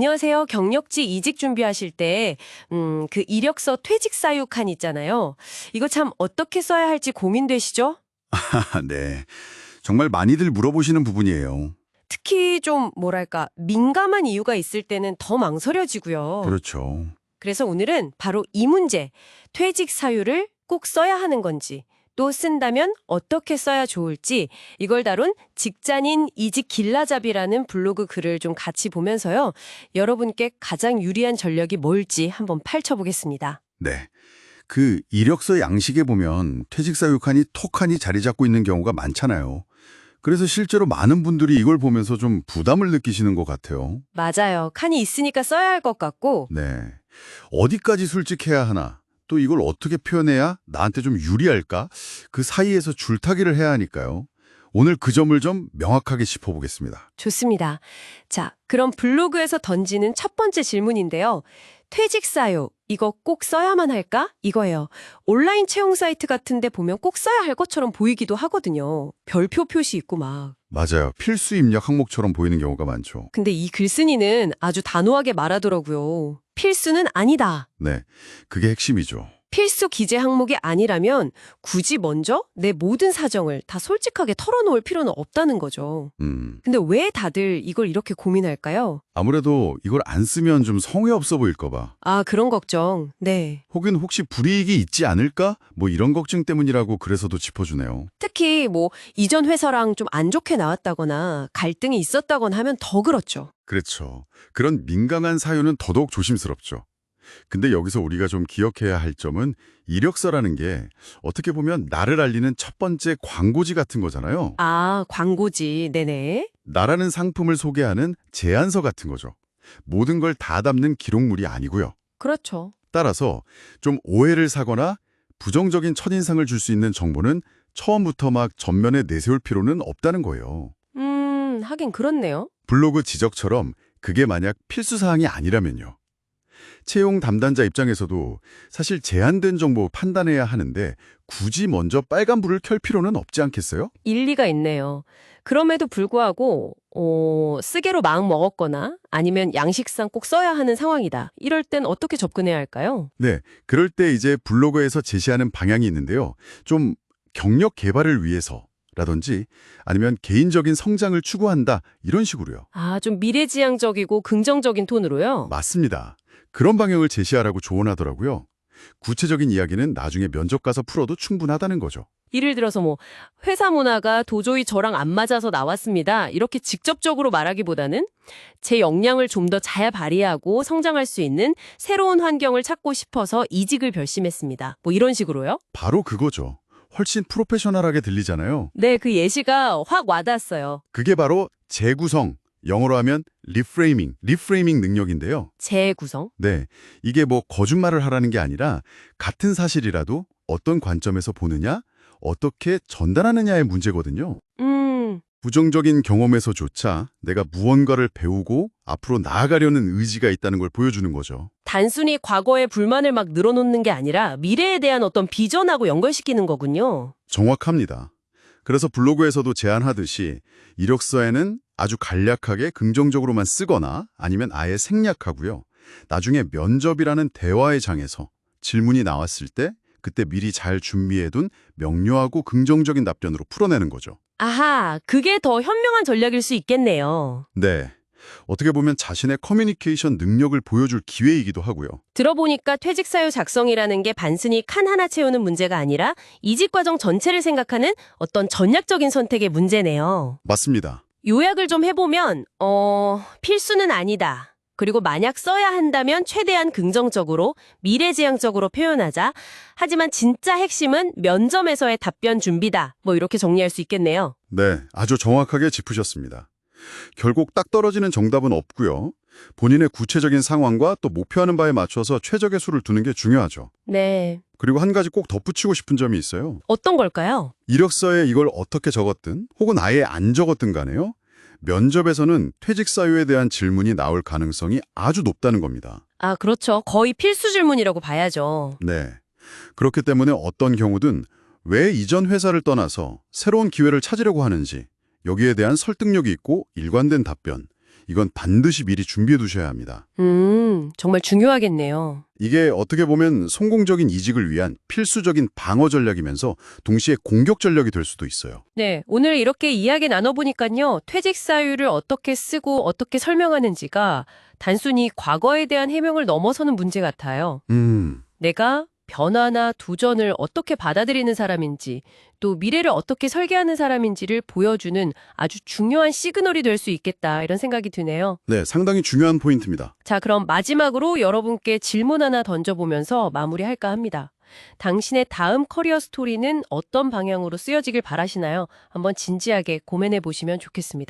안녕하세요. 경력직 이직 준비하실 때, 그 이력서 퇴직 사유 칸 있잖아요. 이거 참 어떻게 써야 할지 고민되시죠? 네. 정말 많이들 물어보시는 부분이에요. 특히 좀, 뭐랄까, 민감한 이유가 있을 때는 더 망설여지고요. 그렇죠. 그래서 오늘은 바로 이 문제, 퇴직 사유를 꼭 써야 하는 건지, 또 쓴다면 어떻게 써야 좋을지, 이걸 다룬 직장인 이직 길라잡이라는 블로그 글을 좀 같이 보면서요. 여러분께 가장 유리한 전략이 뭘지 한번 펼쳐보겠습니다. 네. 그 이력서 양식에 보면 퇴직사유칸이 톡하니 자리 잡고 있는 경우가 많잖아요. 그래서 실제로 많은 분들이 이걸 보면서 좀 부담을 느끼시는 것 같아요. 맞아요. 칸이 있으니까 써야 할 것 같고, 네. 어디까지 솔직해야 하나? 또 이걸 어떻게 표현해야 나한테 좀 유리할까? 그 사이에서 줄타기를 해야 하니까요. 오늘 그 점을 좀 명확하게 짚어보겠습니다. 좋습니다. 자, 그럼 블로그에서 던지는 첫 번째 질문인데요. 퇴직 사유, 이거 꼭 써야만 할까? 이거예요. 온라인 채용 사이트 같은 데 보면 꼭 써야 할 것처럼 보이기도 하거든요. 별표 표시 있고 막. 맞아요. 필수 입력 항목처럼 보이는 경우가 많죠. 근데 이 글쓴이는 아주 단호하게 말하더라고요. 필수는 아니다. 네. 그게 핵심이죠. 필수 기재 항목이 아니라면 굳이 먼저 내 모든 사정을 다 솔직하게 털어놓을 필요는 없다는 거죠. 근데 왜 다들 이걸 이렇게 고민할까요? 아무래도 이걸 안 쓰면 좀 성의 없어 보일까 봐. 아, 그런 걱정. 네. 혹시 불이익이 있지 않을까? 뭐 이런 걱정 때문이라고 그래서도 짚어주네요. 특히 뭐 이전 회사랑 좀 안 좋게 나왔다거나 갈등이 있었다거나 하면 더 그렇죠. 그렇죠. 그런 민감한 사유는 더더욱 조심스럽죠. 근데 여기서 우리가 좀 기억해야 할 점은 이력서라는 게 어떻게 보면 나를 알리는 첫 번째 광고지 같은 거잖아요. 아, 광고지. 네네. 나라는 상품을 소개하는 제안서 같은 거죠. 모든 걸 다 담는 기록물이 아니고요. 그렇죠. 따라서 좀 오해를 사거나 부정적인 첫인상을 줄 수 있는 정보는 처음부터 막 전면에 내세울 필요는 없다는 거예요. 하긴 그렇네요. 블로그 지적처럼 그게 만약 필수사항이 아니라면요. 채용 담당자 입장에서도 사실 제한된 정보 판단해야 하는데 굳이 먼저 빨간불을 켤 필요는 없지 않겠어요? 일리가 있네요. 그럼에도 불구하고 쓰개로 마음 먹었거나 아니면 양식상 꼭 써야 하는 상황이다. 이럴 땐 어떻게 접근해야 할까요? 네, 그럴 때 이제 블로그에서 제시하는 방향이 있는데요. 좀 경력 개발을 위해서 라든지 아니면 개인적인 성장을 추구한다 이런 식으로요. 아, 좀 미래지향적이고 긍정적인 톤으로요? 맞습니다. 그런 방향을 제시하라고 조언하더라고요. 구체적인 이야기는 나중에 면접 가서 풀어도 충분하다는 거죠. 예를 들어서 뭐 회사 문화가 도저히 저랑 안 맞아서 나왔습니다. 이렇게 직접적으로 말하기보다는 제 역량을 좀 더 잘 발휘하고 성장할 수 있는 새로운 환경을 찾고 싶어서 이직을 결심했습니다. 뭐 이런 식으로요? 바로 그거죠. 훨씬 프로페셔널하게 들리잖아요. 네, 그 예시가 확 와닿았어요. 그게 바로 재구성, 영어로 하면 리프레이밍 능력인데요. 재구성. 네, 이게 뭐 거짓말을 하라는 게 아니라 같은 사실이라도 어떤 관점에서 보느냐, 어떻게 전달하느냐의 문제거든요. 부정적인 경험에서조차 내가 무언가를 배우고 앞으로 나아가려는 의지가 있다는 걸 보여주는 거죠. 단순히 과거의 불만을 막 늘어놓는 게 아니라 미래에 대한 어떤 비전하고 연결시키는 거군요. 정확합니다. 그래서 블로그에서도 제안하듯이 이력서에는 아주 간략하게 긍정적으로만 쓰거나 아니면 아예 생략하고요. 나중에 면접이라는 대화의 장에서 질문이 나왔을 때 그때 미리 잘 준비해둔 명료하고 긍정적인 답변으로 풀어내는 거죠. 아하, 그게 더 현명한 전략일 수 있겠네요. 네. 어떻게 보면 자신의 커뮤니케이션 능력을 보여줄 기회이기도 하고요. 들어보니까 퇴직 사유 작성이라는 게 단순히 칸 하나 채우는 문제가 아니라 이직 과정 전체를 생각하는 어떤 전략적인 선택의 문제네요. 맞습니다. 요약을 좀 해보면 필수는 아니다. 그리고 만약 써야 한다면 최대한 긍정적으로, 미래지향적으로 표현하자. 하지만 진짜 핵심은 면접에서의 답변 준비다. 뭐 이렇게 정리할 수 있겠네요. 네, 아주 정확하게 짚으셨습니다. 결국 딱 떨어지는 정답은 없고요. 본인의 구체적인 상황과 또 목표하는 바에 맞춰서 최적의 수를 두는 게 중요하죠. 네. 그리고 한 가지 꼭 덧붙이고 싶은 점이 있어요. 어떤 걸까요? 이력서에 이걸 어떻게 적었든 혹은 아예 안 적었든 간에요. 면접에서는 퇴직 사유에 대한 질문이 나올 가능성이 아주 높다는 겁니다. 아, 그렇죠. 거의 필수 질문이라고 봐야죠. 네. 그렇기 때문에 어떤 경우든 왜 이전 회사를 떠나서 새로운 기회를 찾으려고 하는지 여기에 대한 설득력이 있고 일관된 답변 이건 반드시 미리 준비해 두셔야 합니다. 정말 중요하겠네요. 이게 어떻게 보면 성공적인 이직을 위한 필수적인 방어 전략이면서 동시에 공격 전략이 될 수도 있어요. 네, 오늘 이렇게 이야기 나눠보니까요. 퇴직 사유를 어떻게 쓰고 어떻게 설명하는지가 단순히 과거에 대한 해명을 넘어서는 문제 같아요. 내가 변화나 도전을 어떻게 받아들이는 사람인지, 또 미래를 어떻게 설계하는 사람인지를 보여주는 아주 중요한 시그널이 될 수 있겠다, 이런 생각이 드네요. 네, 상당히 중요한 포인트입니다. 자, 그럼 마지막으로 여러분께 질문 하나 던져보면서 마무리할까 합니다. 당신의 다음 커리어 스토리는 어떤 방향으로 쓰여지길 바라시나요? 한번 진지하게 고민해 보시면 좋겠습니다.